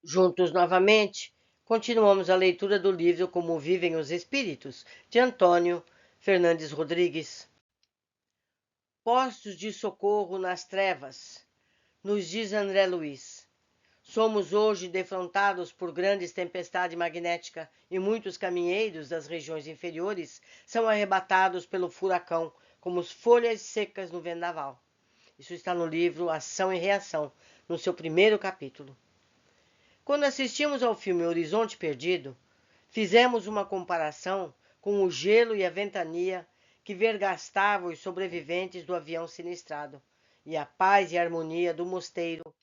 Juntos novamente, continuamos a leitura do livro Como Vivem os Espíritos, de Antônio Fernandes Rodrigues. Postos de socorro nas trevas, nos diz André Luiz. Somos hoje defrontados por grandes tempestade magnética e muitos caminheiros das regiões inferiores são arrebatados pelo furacão como folhas secas no vendaval. Isso está no livro Ação e Reação, no seu primeiro capítulo. Quando assistimos ao filme Horizonte Perdido, fizemos uma comparação com o gelo e a ventania que vergastavam os sobreviventes do avião sinistrado e a paz e a harmonia do mosteiro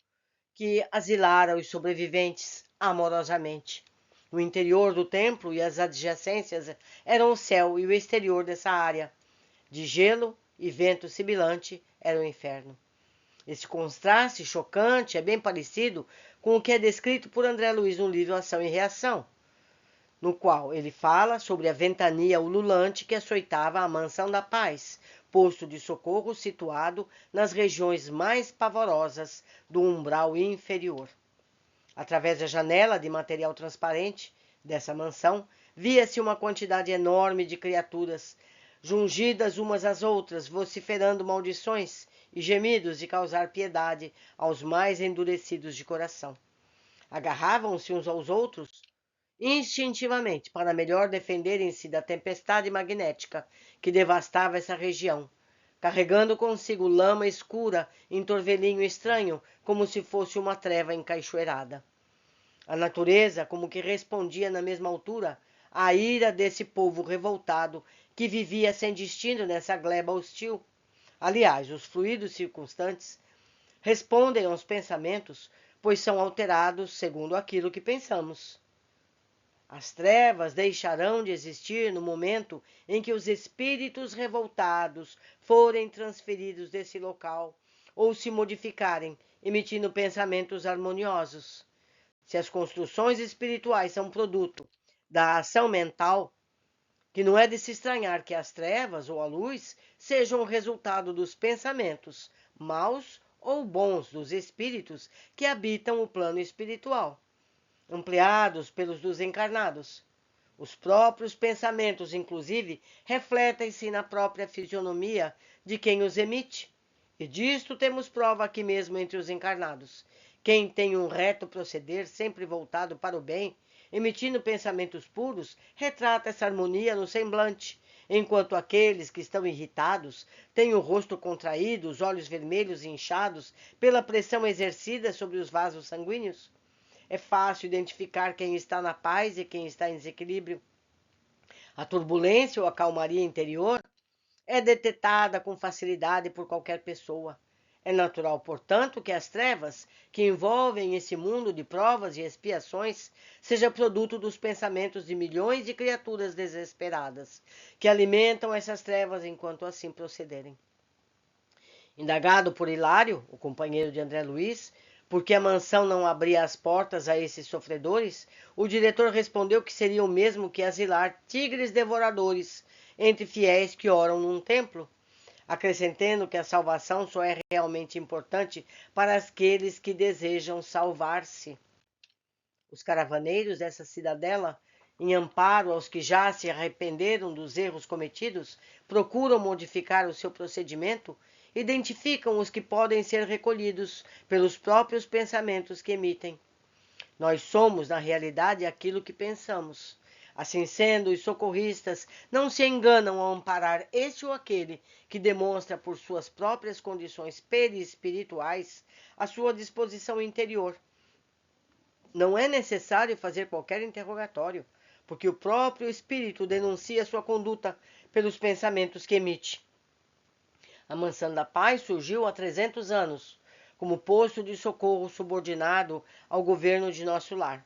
que asilara os sobreviventes amorosamente. O interior do templo e as adjacências eram o céu e o exterior dessa área de gelo e vento sibilante era o inferno. Esse contraste chocante é bem parecido com o que é descrito por André Luiz no livro Ação e Reação, no qual ele fala sobre a ventania ululante que açoitava a Mansão da Paz, posto de socorro situado nas regiões mais pavorosas do umbral inferior. Através da janela de material transparente dessa mansão, via-se uma quantidade enorme de criaturas, jungidas umas às outras, vociferando maldições e gemidos de causar piedade aos mais endurecidos de coração. Agarravam-se uns aos outros instintivamente para melhor defenderem-se da tempestade magnética que devastava essa região, carregando consigo lama escura em torvelinho estranho, como se fosse uma treva encaixoeirada. A natureza como que respondia na mesma altura à ira desse povo revoltado que vivia sem destino nessa gleba hostil. Aliás, os fluidos circunstantes respondem aos pensamentos, pois são alterados segundo aquilo que pensamos. As trevas deixarão de existir no momento em que os espíritos revoltados forem transferidos desse local ou se modificarem, emitindo pensamentos harmoniosos. Se as construções espirituais são produto da ação mental, que não é de se estranhar que as trevas ou a luz sejam o resultado dos pensamentos, maus ou bons, dos espíritos que habitam o plano espiritual, ampliados pelos dos encarnados. Os próprios pensamentos, inclusive, refletem-se na própria fisionomia de quem os emite. E disto temos prova aqui mesmo entre os encarnados. Quem tem um reto proceder sempre voltado para o bem, emitindo pensamentos puros, retrata essa harmonia no semblante, enquanto aqueles que estão irritados têm o rosto contraído, os olhos vermelhos e inchados pela pressão exercida sobre os vasos sanguíneos. É fácil identificar quem está na paz e quem está em desequilíbrio. A turbulência ou a calmaria interior é detectada com facilidade por qualquer pessoa. É natural, portanto, que as trevas que envolvem esse mundo de provas e expiações seja produto dos pensamentos de milhões de criaturas desesperadas, que alimentam essas trevas enquanto assim procederem. Indagado por Hilário, o companheiro de André Luiz, por que a mansão não abria as portas a esses sofredores, o diretor respondeu que seria o mesmo que asilar tigres devoradores entre fiéis que oram num templo, acrescentando que a salvação só é realmente importante para aqueles que desejam salvar-se. Os caravaneiros dessa cidadela, em amparo aos que já se arrependeram dos erros cometidos, procuram modificar o seu procedimento, identificam os que podem ser recolhidos pelos próprios pensamentos que emitem. Nós somos, na realidade, aquilo que pensamos. Assim sendo, os socorristas não se enganam ao amparar este ou aquele que demonstra por suas próprias condições perispirituais a sua disposição interior. Não é necessário fazer qualquer interrogatório, porque o próprio espírito denuncia sua conduta pelos pensamentos que emite. A Mansão da Paz surgiu há 300 anos, como posto de socorro subordinado ao governo de nosso lar.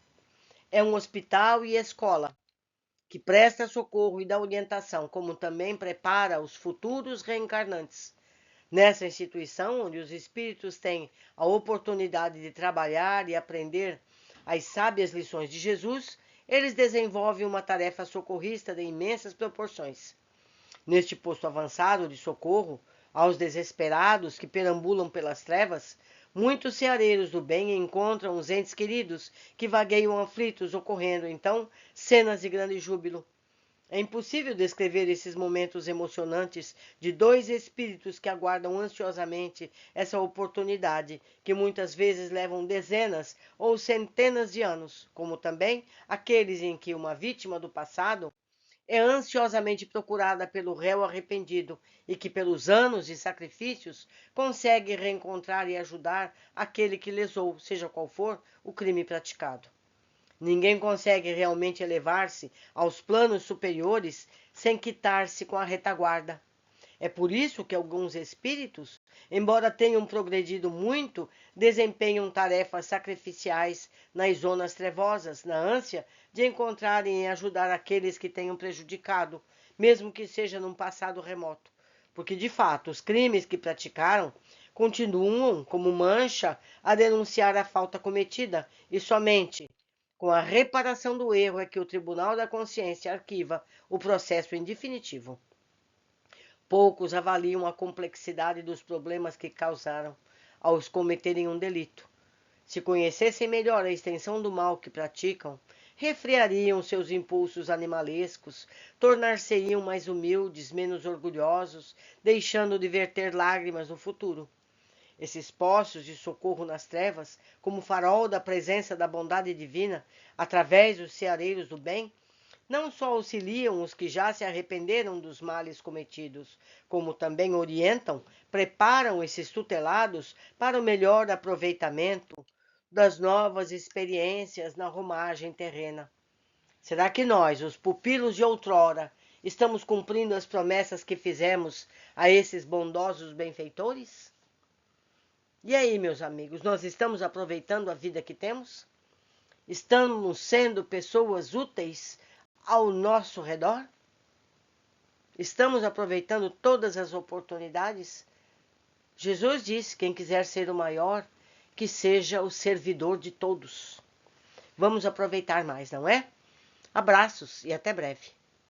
É um hospital e escola, que presta socorro e dá orientação, como também prepara os futuros reencarnantes. Nessa instituição, onde os espíritos têm a oportunidade de trabalhar e aprender as sábias lições de Jesus, eles desenvolvem uma tarefa socorrista de imensas proporções. Neste posto avançado de socorro aos desesperados que perambulam pelas trevas, Muitos ceareiros do bem encontram os entes queridos que vagueiam aflitos, ocorrendo, então, cenas de grande júbilo. É impossível descrever esses momentos emocionantes de dois espíritos que aguardam ansiosamente essa oportunidade, que muitas vezes levam dezenas ou centenas de anos, como também aqueles em que uma vítima do passado é ansiosamente procurada pelo réu arrependido e que, pelos anos de sacrifícios, consegue reencontrar e ajudar aquele que lesou, seja qual for o crime praticado. Ninguém consegue realmente elevar-se aos planos superiores sem quitar-se com a retaguarda. É por isso que alguns espíritos, embora tenham progredido muito, desempenham tarefas sacrificiais nas zonas trevosas, na ânsia de encontrarem e ajudar aqueles que tenham prejudicado, mesmo que seja num passado remoto. Porque, de fato, os crimes que praticaram continuam, como mancha, a denunciar a falta cometida, e somente com a reparação do erro é que o Tribunal da Consciência arquiva o processo em definitivo. Poucos avaliam a complexidade dos problemas que causaram ao cometerem um delito. Se conhecessem melhor a extensão do mal que praticam, refreariam seus impulsos animalescos, tornar-se-iam mais humildes, menos orgulhosos, deixando de verter lágrimas no futuro. Esses poços de socorro nas trevas, como farol da presença da bondade divina, através dos ceareiros do bem, não só auxiliam os que já se arrependeram dos males cometidos, como também orientam, preparam esses tutelados para o melhor aproveitamento das novas experiências na romagem terrena. Será que nós, os pupilos de outrora, estamos cumprindo as promessas que fizemos a esses bondosos benfeitores? E aí, meus amigos, nós estamos aproveitando a vida que temos? Estamos sendo pessoas úteis ao nosso redor? Estamos aproveitando todas as oportunidades? Jesus disse: quem quiser ser o maior, que seja o servidor de todos. Vamos aproveitar mais, não é? Abraços e até breve.